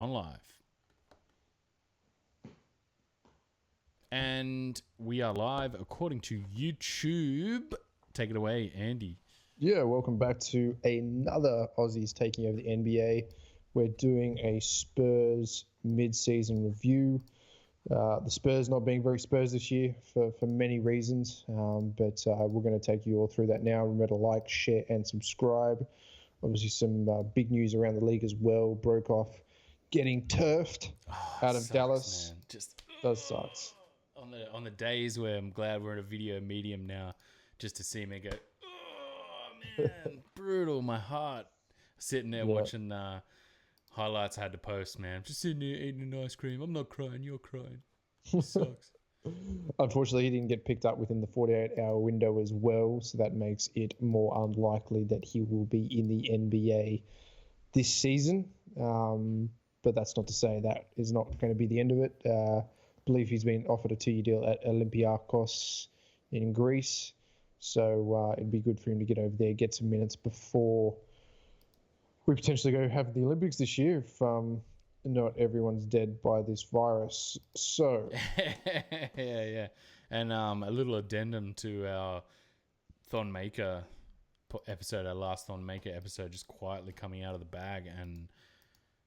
On live. And we are live according to YouTube. Take it away, Andy. Yeah, welcome back to another Aussies taking over the NBA. We're doing a Spurs mid-season review. The Spurs not being very Spurs this year for many reasons, but we're going to take you all through that now. Remember to like, share, and subscribe. Obviously, some big news around the league as well. Broke off getting turfed out of Sucks, Dallas. man. Just Does sucks. on the days where I'm glad we're in a video medium now, just to see me go, oh man, brutal. My heart sitting there Yeah. watching highlights I had to post, man. Just sitting there eating an ice cream. I'm not crying, you're crying. It sucks. Unfortunately, he didn't get picked up within the 48-hour window as well, so that makes it more unlikely that he will be in the NBA this season. But that's not to say that is not going to be the end of it. I believe he's been offered a 2-year deal at Olympiakos in Greece, so it'd be good for him to get over there, get some minutes before we potentially go have the Olympics this year if not everyone's dead by this virus. So, Yeah. And a little addendum to our Thon Maker episode, our last Thon Maker episode, just quietly coming out of the bag and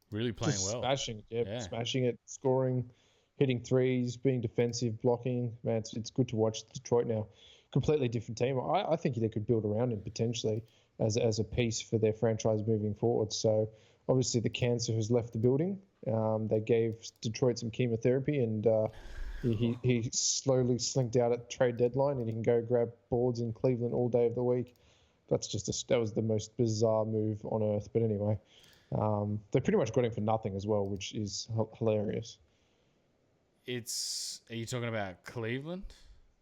really playing just well. smashing it, yeah, Yeah. smashing it, scoring, hitting threes, being defensive, blocking. Man, it's good to watch Detroit now. Completely different team. I think they could build around him potentially as a piece for their franchise moving forward. So obviously the cancer has left the building. They gave Detroit some chemotherapy, and he slowly slinked out at trade deadline, and he can go grab boards in Cleveland all day of the week. That was the most bizarre move on earth. But anyway, they pretty much got him for nothing as well, which is hilarious. Are you talking about Cleveland?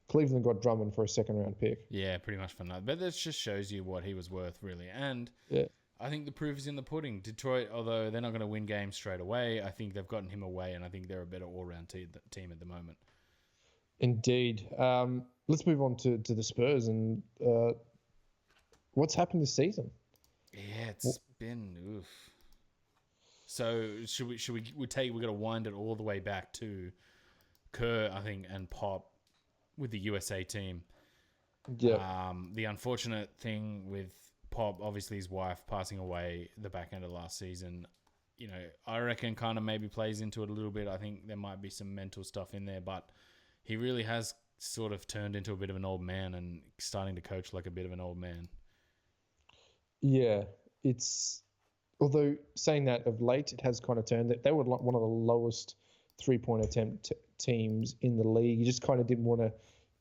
Cleveland got Drummond for a second round pick. Yeah, pretty much for nothing. But that just shows you what he was worth, really. And Yeah, I think the proof is in the pudding. Detroit, although they're not going to win games straight away, I think they've gotten him away, and I think they're a better all-round team at the moment. indeed. Let's move on to the Spurs and what's happened this season. Yeah, it's been oof. So we got to wind it all the way back to Kerr, I think, and Pop with the USA team. Yeah, The unfortunate thing with Pop, obviously his wife passing away the back end of last season, I reckon kind of maybe plays into it a little bit. I think there might be some mental stuff in there, but he really has sort of turned into a bit of an old man and starting to coach like a bit of an old man. yeah. It's although saying that of late, it has kind of turned that they were one of the lowest 3-point attempt teams in the league. You just kind of didn't want to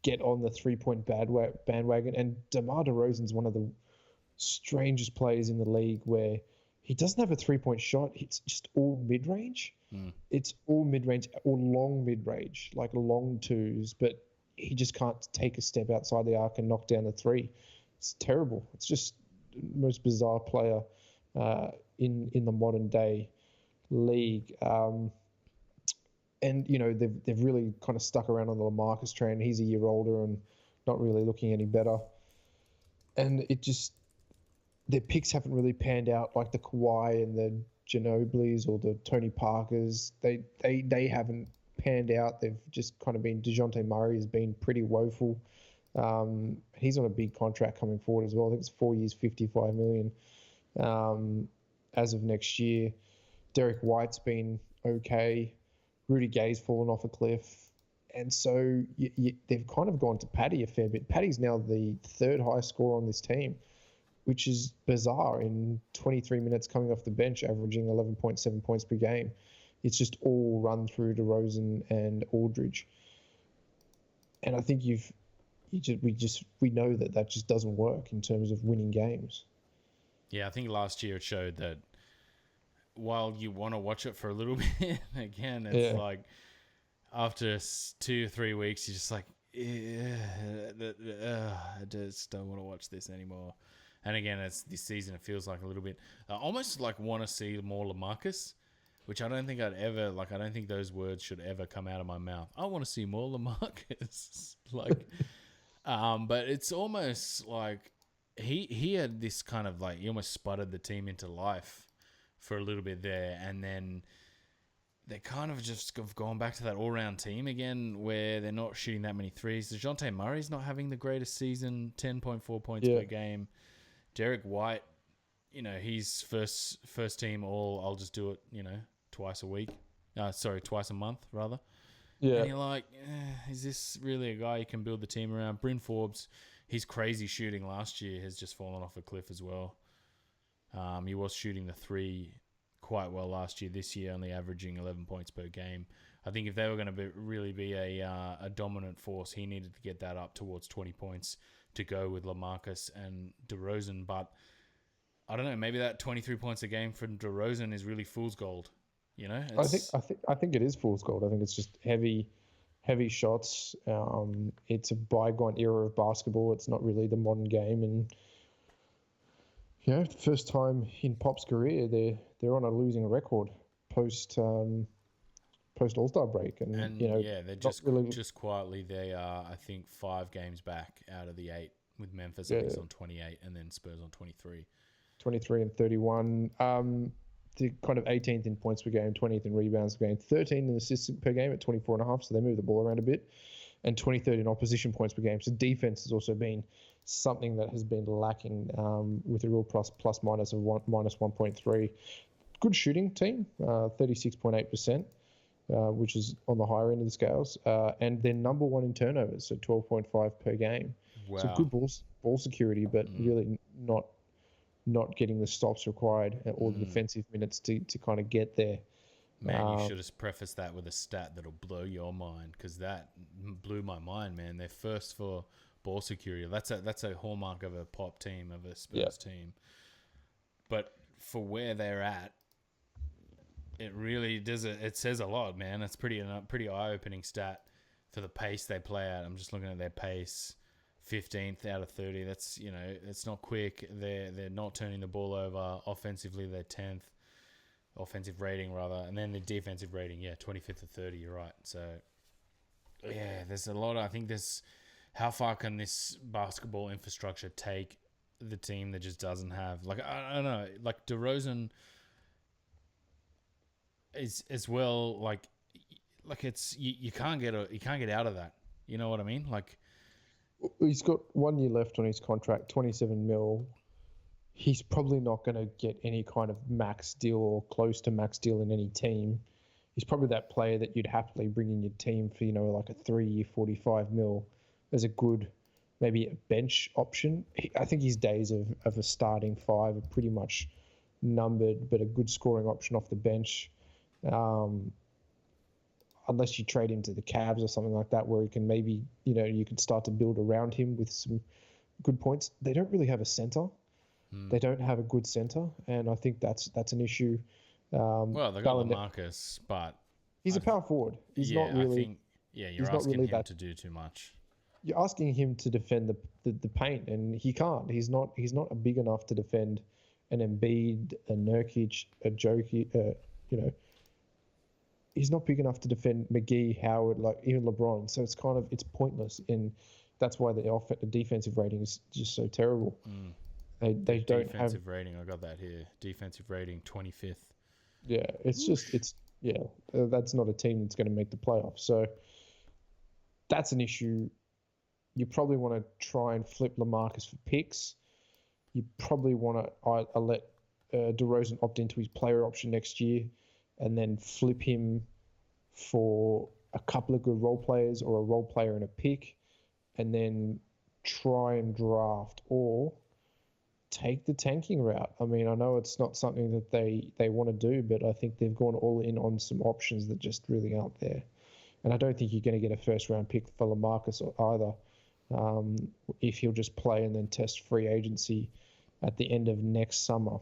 get on the 3-point bandwagon. And DeMar DeRozan's one of the strangest players in the league where he doesn't have a 3-point shot. It's just all mid range. It's all mid range or long mid range, like long twos, but he just can't take a step outside the arc and knock down the three. It's terrible. It's just the most bizarre player in the modern day league. And they've really kind of stuck around on the LaMarcus train. He's a year older and not really looking any better. And it just their picks haven't really panned out like the Kawhi and the Ginobili's or the Tony Parkers. They haven't panned out. They've just kind of been DeJounte Murray has been pretty woeful. He's on a big contract coming forward as well. I think it's 4 years, 55 million as of next year. Derek White's been okay. Rudy Gay's fallen off a cliff. And so they've kind of gone to Paddy a fair bit. Paddy's now the third highest scorer on this team, which is bizarre in 23 minutes coming off the bench, averaging 11.7 points per game. It's just all run through DeRozan and Aldridge. And I think we know that just doesn't work in terms of winning games. Yeah, I think last year it showed that while you want to watch it for a little bit, again, it's Yeah. like after 2 or 3 weeks, you're just like, I just don't want to watch this anymore. And again, it's this season. It feels like a little bit, almost like want to see more LaMarcus, which I don't think I'd ever like. I don't think those words should ever come out of my mouth. I want to see more LaMarcus, but it's almost like he had this kind of like he almost sputtered the team into life for a little bit there, and then they kind of just have gone back to that all-round team again where they're not shooting that many threes. DeJounte Murray's not having the greatest season, 10.4 points per game. Derek White, he's first team all, I'll just do it, twice a month, rather. Yeah. And you're like, is this really a guy you can build the team around? Bryn Forbes, his crazy shooting last year has just fallen off a cliff as well. He was shooting the three quite well last year. This year, only averaging 11 points per game. I think if they were going to really be a dominant force, he needed to get that up towards 20 points to go with LaMarcus and DeRozan. But I don't know, maybe that 23 points a game from DeRozan is really fool's gold. I think it is fool's gold. I think it's just heavy shots. It's a bygone era of basketball. It's not really the modern game, and first time in Pop's career, they're on a losing record post All-Star break, and they're just quietly they are, I think, 5 games back out of the 8 with Memphis on 28 and then Spurs on 23. 23 and 31. The kind of 18th in points per game, 20th in rebounds per game, 13 in assists per game at 24.5, so they move the ball around a bit, and 23rd in opposition points per game. So defense has also been something that has been lacking, with a real plus minus of minus 1.3. Good shooting team, 36.8%, which is on the higher end of the scales, and they're number 1 in turnovers, so 12.5 per game. Wow. So good ball security, but really not getting the stops required or the defensive minutes to kind of get there. Man, you should have prefaced that with a stat that'll blow your mind, because that blew my mind, man. They're first for ball security. That's a hallmark of a Pop team, of a Spurs team. But for where they're at, it really does. It says a lot, man. It's pretty eye-opening stat for the pace they play at. I'm just looking at their pace. 15th out of 30. That's, it's not quick. They're not turning the ball over. Offensively, they're 10th. Offensive rating, rather. And then the defensive rating, 25th of 30. You're right. So, there's a lot. I think how far can this basketball infrastructure take the team that just doesn't have, like, I don't know, like DeRozan is as well, like it's, you can't get out of that. You know what I mean? Like, he's got 1 year left on his contract, 27 mil. He's probably not going to get any kind of max deal or close to max deal in any team. He's probably that player that you'd happily bring in your team for, like a 3-year, 45 mil as a good, maybe a bench option. I think his days of a starting 5 are pretty much numbered, but a good scoring option off the bench. Unless you trade him to the Cavs or something like that, where he can maybe, you could start to build around him with some good points. They don't really have a center. They don't have a good center, and I think that's an issue. Well, they got LaMarcus, but he's a power forward. He's not really. You're asking him to do too much. You're asking him to defend the paint, and he can't. He's not big enough to defend an Embiid, a Nurkic, a Jokic. He's not big enough to defend McGee, Howard, like even LeBron. So it's pointless, and that's why the defensive rating is just so terrible. They don't have defensive rating. I got that here. Defensive rating 25th. Yeah, that's not a team that's going to make the playoffs. So that's an issue. You probably want to try and flip LaMarcus for picks. You probably want to let DeRozan opt into his player option next year, and then flip him for a couple of good role players or a role player and a pick, and then try and draft or take the tanking route. I mean, I know it's not something that they want to do, but I think they've gone all in on some options that just really aren't there. And I don't think you're going to get a first-round pick for LaMarcus either, if he'll just play and then test free agency at the end of next summer.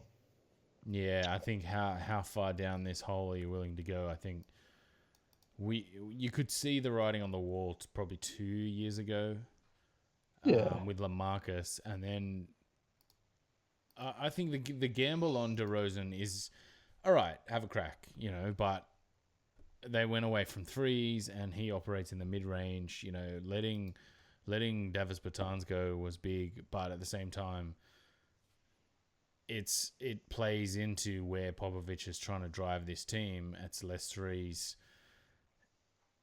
Yeah, I think how far down this hole are you willing to go? I think you could see the writing on the wall probably 2 years ago. With LaMarcus, and then I think the gamble on DeRozan is all right. Have a crack, but they went away from threes, and he operates in the mid range. Letting Davis Bertans go was big, but at the same time, it plays into where Popovich is trying to drive this team. It's less threes.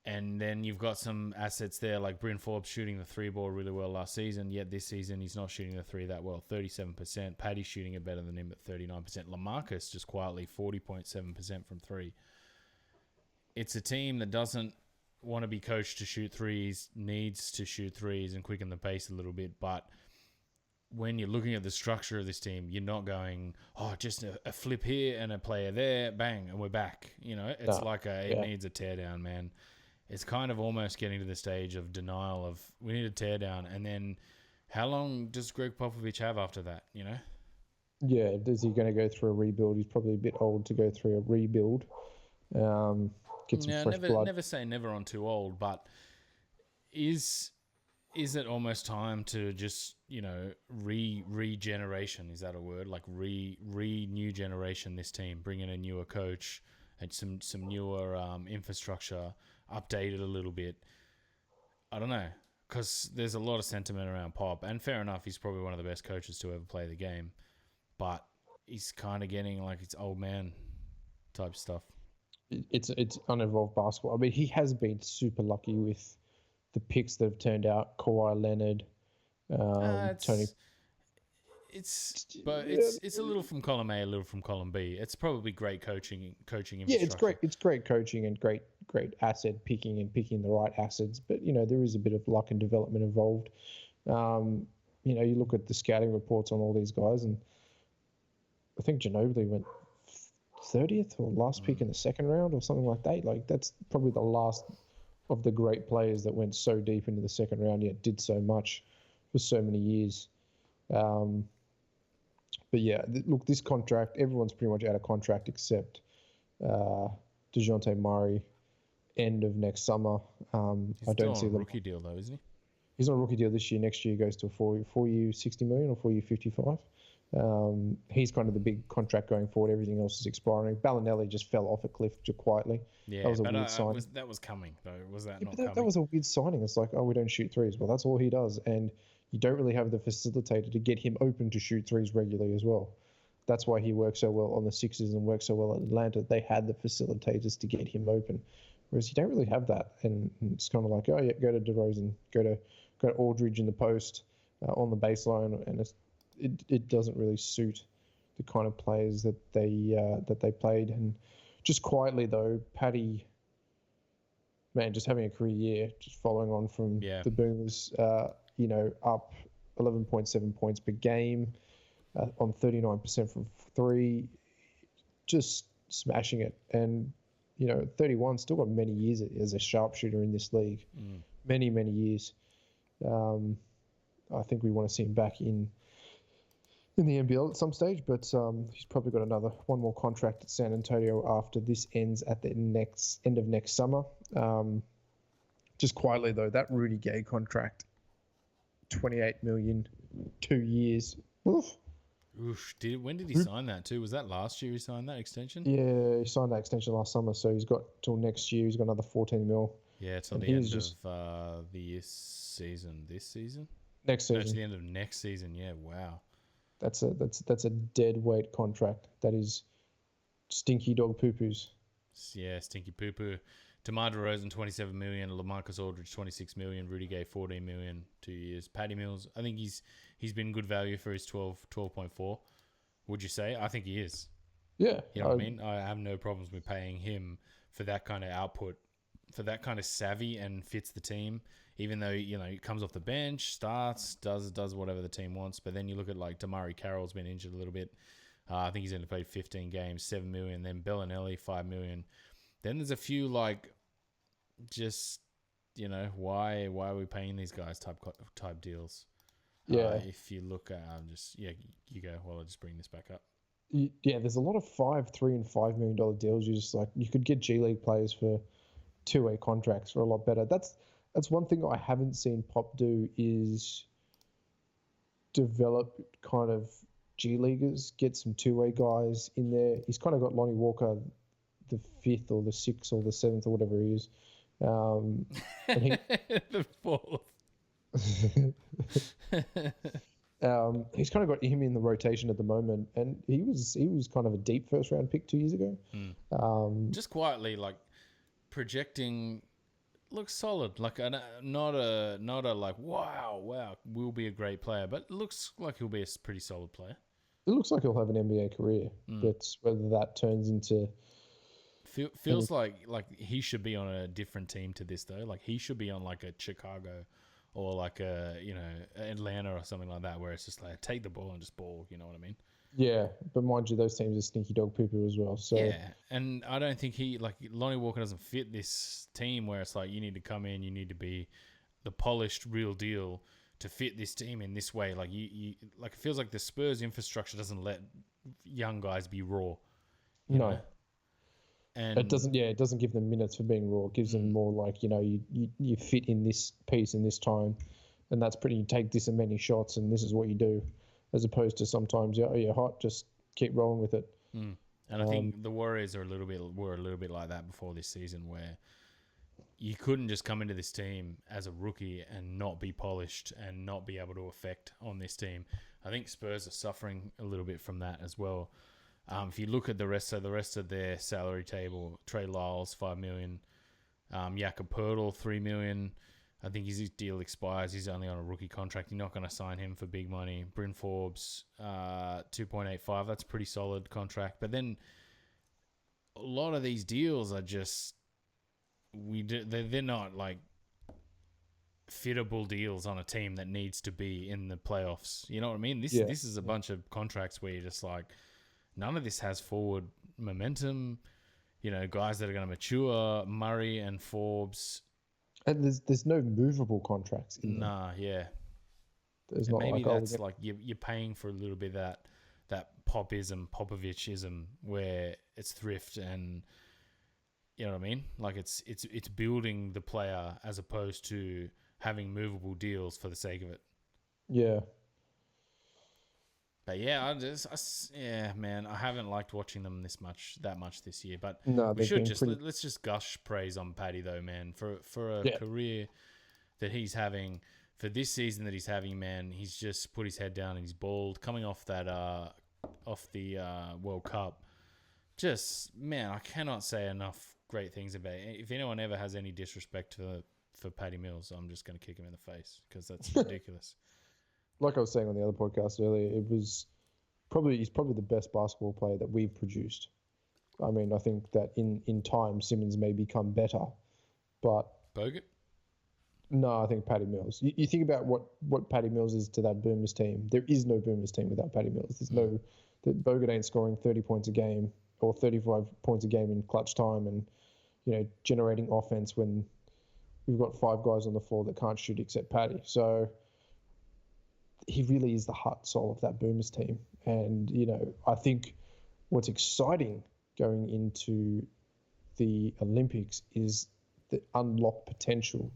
And then you've got some assets there like Bryn Forbes shooting the three ball really well last season, yet this season he's not shooting the three that well, 37%. Paddy's shooting it better than him at 39%. LaMarcus just quietly 40.7% from three. It's a team that doesn't want to be coached to shoot threes, needs to shoot threes and quicken the pace a little bit, but when you're looking at the structure of this team, you're not going, oh, just a flip here and a player there, bang, and we're back. You know, it's it needs a teardown, man. It's kind of almost getting to the stage of denial of we need a teardown. And then how long does Greg Popovich have after that, you know? Yeah, is he going to go through a rebuild? He's probably a bit old to go through a rebuild. Get some fresh blood. Never say never on too old, but is it almost time to just, you know, regeneration? Is that a word? Like new generation this team, bring in a newer coach and some newer infrastructure, update it a little bit. I don't know, because there's a lot of sentiment around Pop, and fair enough, he's probably one of the best coaches to ever play the game, but he's kind of getting like it's old man type stuff. It's unevolved basketball. I mean, he has been super lucky with the picks that have turned out. Kawhi Leonard, Tony. It's a little from column A, a little from column B. It's probably great coaching infrastructure. Yeah, it's great. It's great coaching and great asset picking and picking the right assets. But you know, there is a bit of luck and development involved. You know, you look at the scouting reports on all these guys, and I think Ginobili went 30th or last pick in the second round or something like that. Like that's probably the last of the great players that went so deep into the second round yet did so much for so many years. But yeah, look, this contract, everyone's pretty much out of contract except DeJounte Murray, end of next summer. He's still on a rookie deal though, isn't he? He's on a rookie deal this year. Next year he goes to a four-year 60 million or 4-year 55. He's kind of the big contract going forward. Everything else is expiring. Bellinelli just fell off a cliff just quietly. Yeah, that was a weird signing. That was coming though. Was that not coming? Coming? That was a weird signing. It's like, oh, we don't shoot threes. Well, that's all he does, and you don't really have the facilitator to get him open to shoot threes regularly as well. That's why he worked so well on the Sixers and worked so well at Atlanta. They had the facilitators to get him open, whereas you don't really have that. And it's kind of like, oh yeah, go to DeRozan, go to Aldridge in the post on the baseline, and it doesn't really suit the kind of players that they played. And just quietly though, Paddy, man, just having a career year, just following on from the Boomers. You know, up 11.7 points per game on 39% from three, just smashing it. And, you know, 31, still got many years as a sharpshooter in this league. Many, many years. I think we want to see him back in the NBL at some stage, but he's probably got one more contract at San Antonio after this ends at the end of next summer. Just quietly, though, that Rudy Gay contract, $28 million, 2 years. Oof. When did he sign that too? Was that last year he signed that extension? Yeah, he signed that extension last summer, so he's got till next year. He's got another 14 mil. Yeah, till the end of the season. This season? Next season. No, to the end of next season. Yeah, wow. That's a dead weight contract. That is stinky dog poo-poos. Yeah, stinky poo-poo. DeMar DeRozan, $27 million. LaMarcus Aldridge, $26 million. Rudy Gay, $14 million, 2 years. Patty Mills, I think he's been good value for his 12.4. Would you say? I think he is. Yeah. You know what I mean? I have no problems with paying him for that kind of output, for that kind of savvy and fits the team. Even though, you know, he comes off the bench, starts, does whatever the team wants. But then you look at like Damari Carroll's been injured a little bit. I think he's only played 15 games, $7 million. Then Bellinelli, $5 million. Then there's a few like, just, you know, why are we paying these guys type deals? Yeah. If you look at you go. Well, I'll just bring this back up. Yeah, there's a lot of $3 and $5 million deals. You just like you could get G League players for 2-way contracts for a lot better. That's one thing I haven't seen Pop do is develop kind of G Leaguers, get some 2-way guys in there. He's kind of got Lonnie Walker, the 5th or the 6th or the 7th or whatever he is. And the 4th. He's kind of got him in the rotation at the moment, and he was kind of a deep first round pick 2 years ago. Just quietly, like projecting, looks solid. Like not a like wow, will be a great player, but looks like he'll be a pretty solid player. It looks like he'll have an NBA career, but whether that turns into feels like he should be on a different team to this though. Like he should be on like a Chicago or like a Atlanta or something like that, where it's just like take the ball and just ball. You know what I mean? Yeah, but mind you, those teams are stinky dog poo as well. So yeah, and I don't think Lonnie Walker doesn't fit this team where it's like you need to come in, you need to be the polished real deal to fit this team in this way. Like you like it feels like the Spurs infrastructure doesn't let young guys be raw. You know? And it doesn't give them minutes for being raw. It gives them more like, you fit in this piece in this time, and that's pretty. You take this and many shots, and this is what you do, as opposed to sometimes you're hot, just keep rolling with it. And I think the Warriors were a little bit like that before this season, where you couldn't just come into this team as a rookie and not be polished and not be able to affect on this team. I think Spurs are suffering a little bit from that as well. If you look at the rest of their salary table, Trey Lyles, $5 million, Jakob Poeltl, $3 million. I think his deal expires. He's only on a rookie contract. You're not going to sign him for big money. Bryn Forbes, 2.85. That's a pretty solid contract. But then a lot of these deals are just they're not like fittable deals on a team that needs to be in the playoffs. You know what I mean? This is a bunch of contracts where you're just like, none of this has forward momentum. Guys that are going to mature, Murray and Forbes. And there's no movable contracts in there. Nah, yeah. There's not maybe that's like you're paying for a little bit of that Popovicism, where it's thrift and you know what I mean? Like it's building the player as opposed to having movable deals for the sake of it. Yeah. But yeah, man, I haven't liked watching them that much this year. But no, we should let's just gush praise on Paddy though, man, for a career that he's having, for this season that he's having, man. He's just put his head down and he's balled, coming off that off the World Cup. Just man, I cannot say enough great things about it. If anyone ever has any disrespect for Paddy Mills, I'm just going to kick him in the face because that's ridiculous. Like I was saying on the other podcast earlier, he's probably the best basketball player that we've produced. I mean, I think that in time Simmons may become better, but Bogut? No, I think Paddy Mills. You think about what Paddy Mills is to that Boomers team. There is no Boomers team without Paddy Mills. Bogut ain't scoring 30 points a game or 35 points a game in clutch time, and generating offense when we've got 5 guys on the floor that can't shoot except Paddy. So he really is the heart and soul of that Boomers team. And, I think what's exciting going into the Olympics is the unlocked potential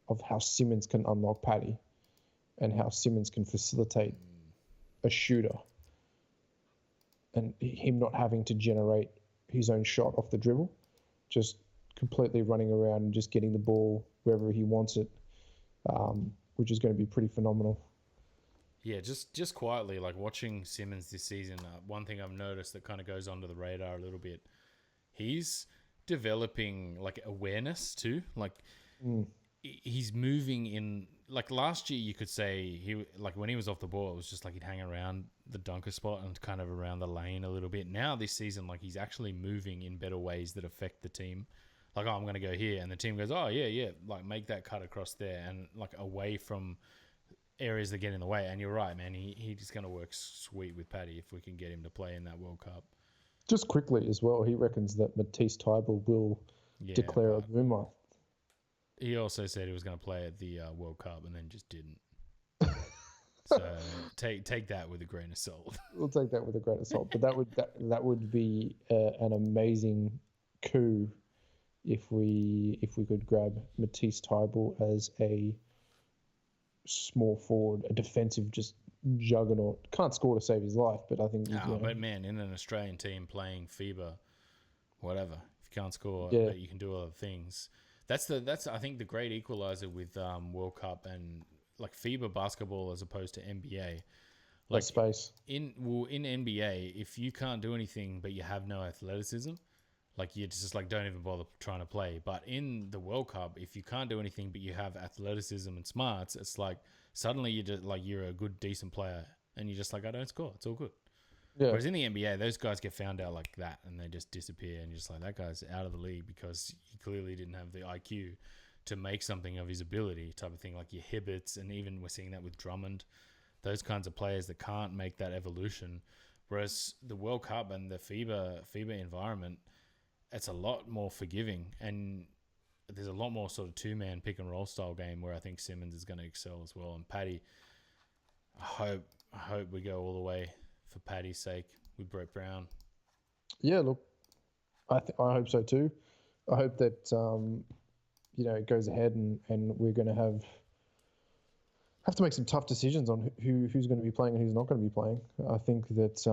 of how Simmons can unlock Paddy and how Simmons can facilitate a shooter and him not having to generate his own shot off the dribble, just completely running around and just getting the ball wherever he wants it, which is going to be pretty phenomenal. Yeah, just quietly, like watching Simmons this season, one thing I've noticed that kind of goes under the radar a little bit, he's developing like awareness too. Like he's moving in, like last year you could say when he was off the ball, it was just like he'd hang around the dunker spot and kind of around the lane a little bit. Now this season, like he's actually moving in better ways that affect the team. Like, I'm going to go here, and the team goes, oh yeah, like make that cut across there and like away from areas that get in the way. And you're right, man. He's going to work sweet with Paddy if we can get him to play in that World Cup. Just quickly as well, he reckons that Matisse Thybulle will declare a boomer. He also said he was going to play at the World Cup and then just didn't. So take that with a grain of salt. We'll take that with a grain of salt. But that would be an amazing coup if we could grab Matisse Thybulle as a small forward, a defensive just juggernaut. Can't score to save his life, but I think... But man, in an Australian team playing FIBA, whatever, if you can't score, but you can do other things. That's I think the great equalizer with World Cup and like FIBA basketball as opposed to NBA. Like space. in NBA, if you can't do anything but you have no athleticism, like you just like don't even bother trying to play. But in the World Cup, if you can't do anything but you have athleticism and smarts, it's like suddenly you just like you're a good decent player, and you're just like I don't score, it's all good. Yeah. Whereas in the NBA, those guys get found out like that, and they just disappear, and you're just like that guy's out of the league because he clearly didn't have the IQ to make something of his ability, type of thing. Like your Hibbets, and even we're seeing that with Drummond. Those kinds of players that can't make that evolution. Whereas the World Cup and the FIBA environment, it's a lot more forgiving, and there's a lot more sort of two-man pick and roll style game where I think Simmons is going to excel as well. And Paddy, I hope we go all the way for Paddy's sake with Brett Brown. Yeah, look, I hope so too. I hope that it goes ahead and we're going to have to make some tough decisions on who's going to be playing and who's not going to be playing. I think that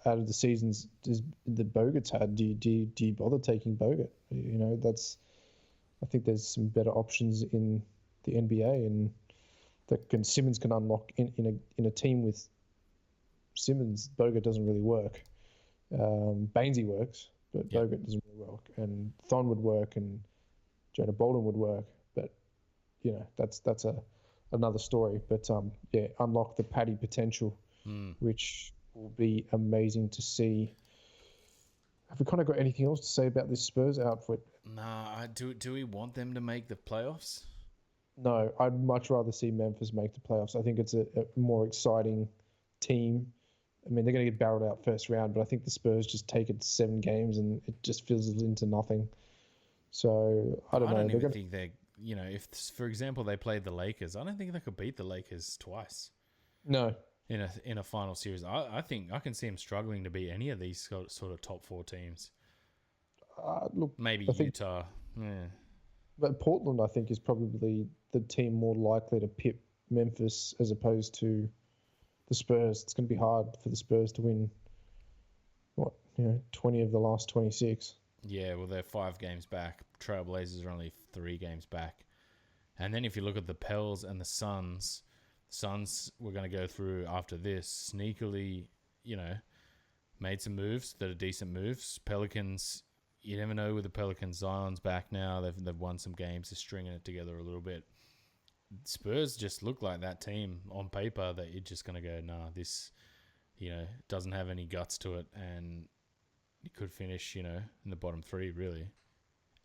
out of the seasons that Bogut's had, do you bother taking Bogut? I think there's some better options in the NBA, and that Simmons can unlock in a team with Simmons. Bogut doesn't really work. Bainesy works, but Bogut doesn't really work. And Thon would work, and Jonah Bolden would work, but that's another story. But unlock the Paddy potential, which will be amazing to see. Have we kind of got anything else to say about this Spurs outfit? Nah, do we want them to make the playoffs? No, I'd much rather see Memphis make the playoffs. I think it's a more exciting team. I mean, they're going to get barreled out first round, but I think the Spurs just take it 7 games and it just fizzles into nothing. So, I don't know. I don't even think they're, if, for example, they played the Lakers, I don't think they could beat the Lakers twice. No. In a final series. I think I can see them struggling to beat any of these sort of top 4 teams. Look, maybe Utah. Yeah. But Portland, I think, is probably the team more likely to pip Memphis as opposed to the Spurs. It's going to be hard for the Spurs to win, 20 of the last 26. Yeah, well, they're 5 games back. Trailblazers are only 3 games back. And then if you look at the Pels and the Suns we're going to go through after this, sneakily, made some moves that are decent moves. Pelicans, you never know with the Pelicans. Zion's back now. They've won some games. They're stringing it together a little bit. Spurs just look like that team on paper that you're just going to go, nah, this, doesn't have any guts to it, and it could finish, in the bottom 3, really.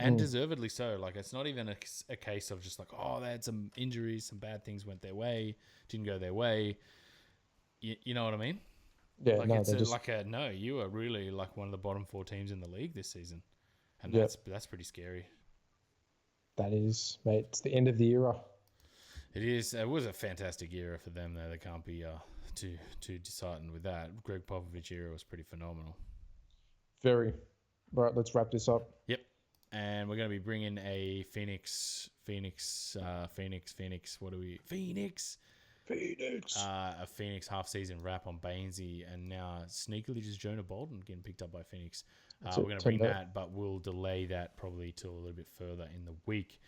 And deservedly so. Like, it's not even a case of just like, oh, they had some injuries, some bad things went their way, didn't go their way. You know what I mean? Yeah, like no, it's you are really like one of the bottom 4 teams in the league this season. And that's pretty scary. That is, mate. It's the end of the era. It is. It was a fantastic era for them, though. They can't be too disheartened with that. Greg Popovich era was pretty phenomenal. Very. Right, let's wrap this up. Yep. And we're going to be bringing a Phoenix. What do we? Phoenix. A Phoenix half-season wrap on Bainesy, and now sneakily just Jonah Bolden getting picked up by Phoenix. We're going to bring that, but we'll delay that probably till a little bit further in the week.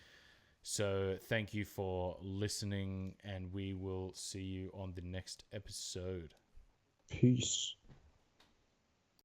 So thank you for listening, and we will see you on the next episode. Peace.